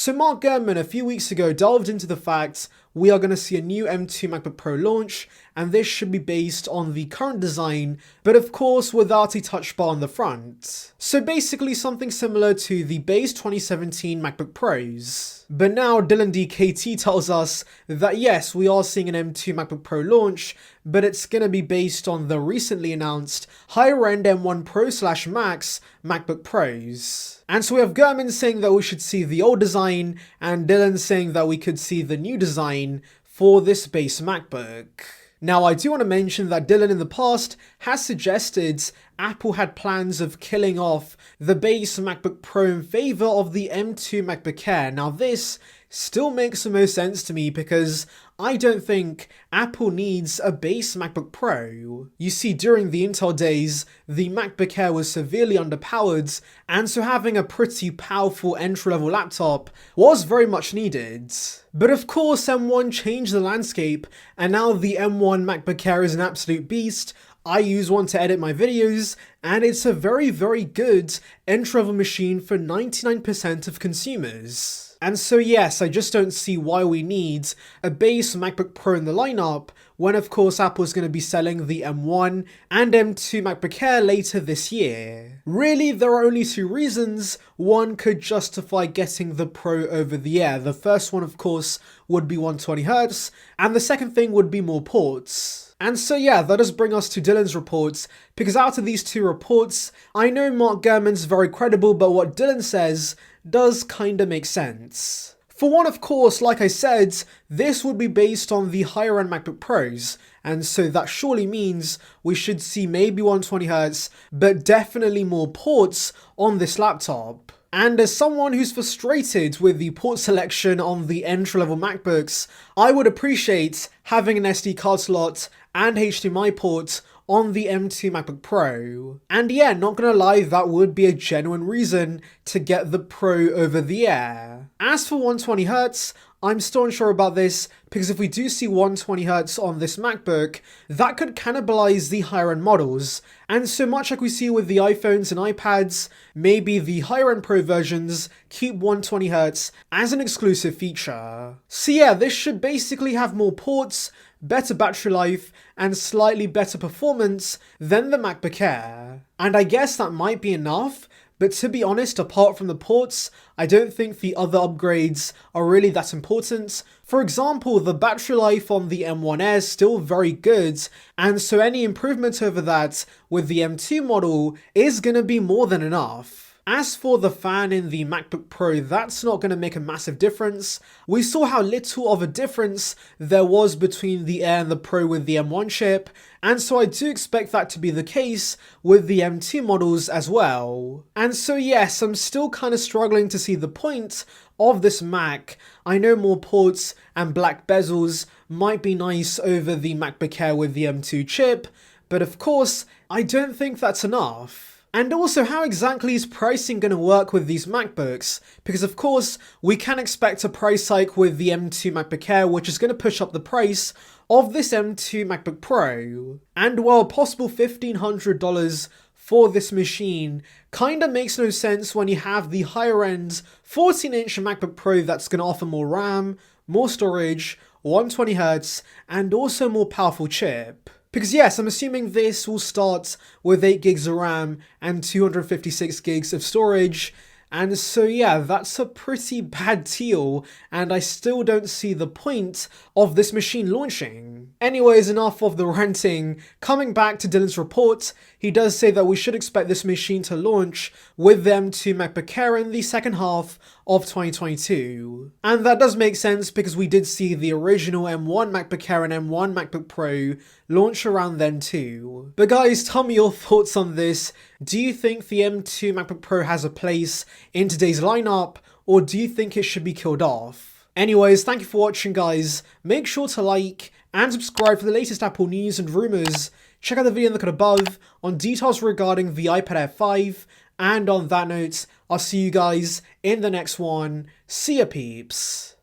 So Mark Gurman a few weeks ago delved into the fact we are going to see a new M2 MacBook Pro launch, and this should be based on the current design, but of course without a touch bar on the front. So basically something similar to the base 2017 MacBook Pros. But now Dylan DKT tells us that yes, we are seeing an M2 MacBook Pro launch, but it's going to be based on the recently announced higher-end M1 Pro/Max MacBook Pros. And so we have Gurman saying that we should see the old design, and Dylan saying that we could see the new design for this base MacBook. Now, I do want to mention that Dylan in the past has suggested Apple had plans of killing off the base MacBook Pro in favor of the M2 MacBook Air. Now, this still makes the most sense to me because I don't think Apple needs a base MacBook Pro. You see, during the Intel days, the MacBook Air was severely underpowered, and so having a pretty powerful entry-level laptop was very much needed. But of course, M1 changed the landscape, and now the M1 MacBook Air is an absolute beast. I use one to edit my videos, and it's a very, very good entry-level machine for 99% of consumers. And so yes, I just don't see why we need a base MacBook Pro in the lineup when of course Apple's going to be selling the M1 and M2 MacBook Air later this year. Really, there are only two reasons one could justify getting the Pro over the Air. The first one of course would be 120Hz, and the second thing would be more ports. And so yeah, that does bring us to Dylan's reports, because out of these two reports, I know Mark Gurman's very credible, but what Dylan says does kinda make sense. For one, of course, like I said, this would be based on the higher end MacBook Pros, and so that surely means we should see maybe 120Hz, but definitely more ports on this laptop. And as someone who's frustrated with the port selection on the entry-level MacBooks, I would appreciate having an SD card slot and HDMI port on the M2 MacBook Pro. And yeah, not gonna lie, that would be a genuine reason to get the Pro over the Air. As for 120Hz, I'm still unsure about this, because if we do see 120Hz on this MacBook, that could cannibalize the higher end models. And so much like we see with the iPhones and iPads, maybe the higher end Pro versions keep 120Hz as an exclusive feature. So yeah, this should basically have more ports, better battery life, and slightly better performance than the MacBook Air. And I guess that might be enough, but to be honest, apart from the ports, I don't think the other upgrades are really that important. For example, the battery life on the M1 Air is still very good, and so any improvement over that with the M2 model is gonna be more than enough. As for the fan in the MacBook Pro, that's not going to make a massive difference. We saw how little of a difference there was between the Air and the Pro with the M1 chip, and so I do expect that to be the case with the M2 models as well. And so yes, I'm still kind of struggling to see the point of this Mac. I know more ports and black bezels might be nice over the MacBook Air with the M2 chip, but of course, I don't think that's enough. And also, how exactly is pricing going to work with these MacBooks? Because of course, we can expect a price hike with the M2 MacBook Air, which is going to push up the price of this M2 MacBook Pro. And while a possible $1,500 for this machine kinda makes no sense when you have the higher end 14-inch MacBook Pro that's going to offer more RAM, more storage, 120Hz, and also more powerful chip. Because yes, I'm assuming this will start with 8 gigs of RAM and 256 gigs of storage, and so yeah, that's a pretty bad deal, and I still don't see the point of this machine launching. Anyways, enough of the ranting. Coming back to Dylan's report, he does say that we should expect this machine to launch with the M2 MacBook Air in the second half of 2022. And that does make sense because we did see the original M1 MacBook Air and M1 MacBook Pro launch around then too. But guys, tell me your thoughts on this. Do you think the M2 MacBook Pro has a place in today's lineup, or do you think it should be killed off? Anyways, thank you for watching guys. Make sure to like and subscribe for the latest Apple news and rumors. Check out the video in the card above on details regarding the iPad Air 5. And on that note, I'll see you guys in the next one. See ya peeps.